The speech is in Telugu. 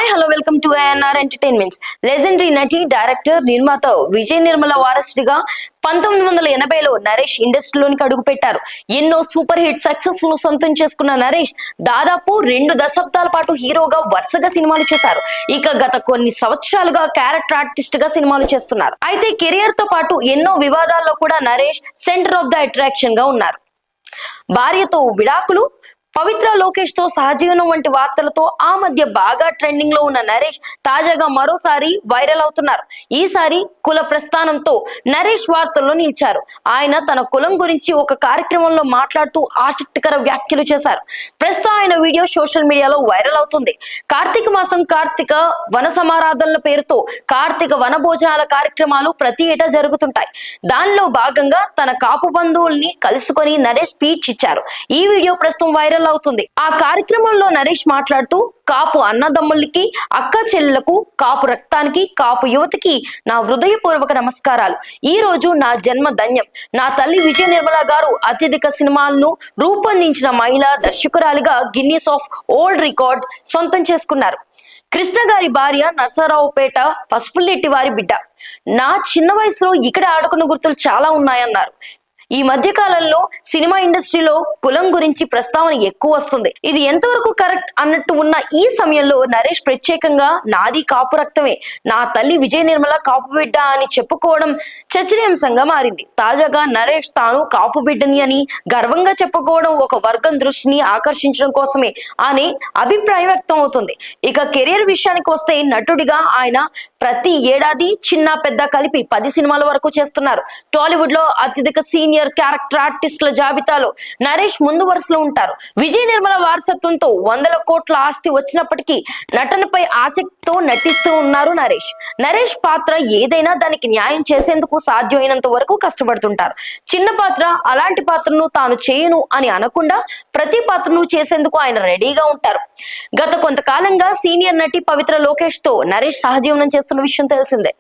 Hi hello welcome to ANR entertainments. Legendary నటి, డైరెక్టర్, నిర్మాత విజయ్ నిర్మల వారసుడిగా 1980లో నరేష్ ఇండస్ట్రీలోనికి అడుగు పెట్టారు. ఎన్నో సూపర్ హిట్ సక్సెస్ ను సొంతం చేసుకున్న నరేష్ దాదాపు 2 దశాబ్దాల పాటు హీరోగా వరుసగా సినిమాలు చేశారు. ఇక గత కొన్ని సంవత్సరాలుగా క్యారెక్టర్ ఆర్టిస్ట్ గా సినిమాలు చేస్తున్నారు. అయితే కెరియర్ తో పాటు ఎన్నో వివాదాల్లో కూడా Naresh centre of the attraction గా ఉన్నారు. భార్యతో విడాకులు, పవిత్ర లోకేష్ తో సహజీవనం వంటి వార్తలతో ఆ మధ్య బాగా ట్రెండింగ్ లో ఉన్న నరేష్ తాజాగా మరోసారి వైరల్ అవుతున్నారు. ఈసారి కుల ప్రస్థానంతో నరేష్ వార్తల్లో నిలిచారు. ఆయన తన కులం గురించి ఒక కార్యక్రమంలో మాట్లాడుతూ ఆసక్తికర వ్యాఖ్యలు చేశారు. ప్రస్తుతం ఆయన వీడియో సోషల్ మీడియాలో వైరల్ అవుతుంది. కార్తీక మాసం కార్తీక వన సమారాధనల పేరుతో కార్తీక వన భోజనాల కార్యక్రమాలు ప్రతి ఏటా జరుగుతుంటాయి. దానిలో భాగంగా తన కాపు బంధువుల్ని కలుసుకొని నరేష్ స్పీచ్ ఇచ్చారు. ఈ వీడియో ప్రస్తుతం వైరల్ అవుతుంది. ఆ కార్యక్రమంలో నరేష్ మాట్లాడుతూ కాపు అన్నదమ్ములకి, అక్క చెల్లెలకు, కాపు రక్తానికి, కాపు యువతికి నా హృదయపూర్వక నమస్కారాలు. ఈ రోజు నా జన్మ ధన్యం. నా తల్లి విజయ నిర్మల గారు అత్యధిక సినిమాలను రూపొందించిన మహిళా దర్శకురాలిగా గిన్నీస్ ఆఫ్ ఓల్డ్ రికార్డ్ సొంతం చేసుకున్నారు. కృష్ణ గారి భార్య, నరసరావుపేట పసుపులెట్టి వారి బిడ్డ. నా చిన్న వయసులో ఇక్కడ ఆడుకున్న గుర్తులు చాలా ఉన్నాయన్నారు. ఈ మధ్య కాలంలో సినిమా ఇండస్ట్రీలో కులం గురించి ప్రస్తావన ఎక్కువ వస్తుంది. ఇది ఎంతవరకు కరెక్ట్ అన్నట్టు ఉన్న ఈ సమయంలో నరేష్ ప్రత్యేకంగా నాది కాపు రక్తమే, నా తల్లి విజయ నిర్మల కాపు బిడ్డ అని చెప్పుకోవడం చర్చనీయాంశంగా మారింది. తాజాగా నరేష్ తాను కాపు బిడ్డని అని గర్వంగా చెప్పుకోవడం ఒక వర్గం దృష్టిని ఆకర్షించడం కోసమే అనే అభిప్రాయం వ్యక్తం అవుతుంది. ఇక కెరీర్ విషయానికి వస్తే నటుడిగా ఆయన ప్రతి ఏడాది చిన్న పెద్ద కలిపి 10 సినిమాల వరకు చేస్తున్నారు. టాలీవుడ్ లో అత్యధిక సీనియర్ క్యారెక్టర్ ఆర్టిస్టుల జాబితాలో నరేష్ ముందు వరుసలో ఉంటారు. విజయ్ నిర్మల వారసత్వంతో 100 కోట్ల ఆస్తి వచ్చినప్పటికీ నటనపై ఆసక్తితో నటిస్తూ ఉన్నారు నరేష్. నరేష్ పాత్ర ఏదైనా దానికి న్యాయం చేసేందుకు సాధ్యమైనంత వరకు కష్టపడుతుంటారు. చిన్న పాత్ర, అలాంటి పాత్రను తాను చేయను అని అనకుండా ప్రతి పాత్రను చేసేందుకు ఆయన రెడీగా ఉంటారు. గత కొంతకాలంగా సీనియర్ నటి పవిత్ర లోకేష్ తో నరేష్ సహజీవనం చేస్తున్న విషయం తెలిసిందే.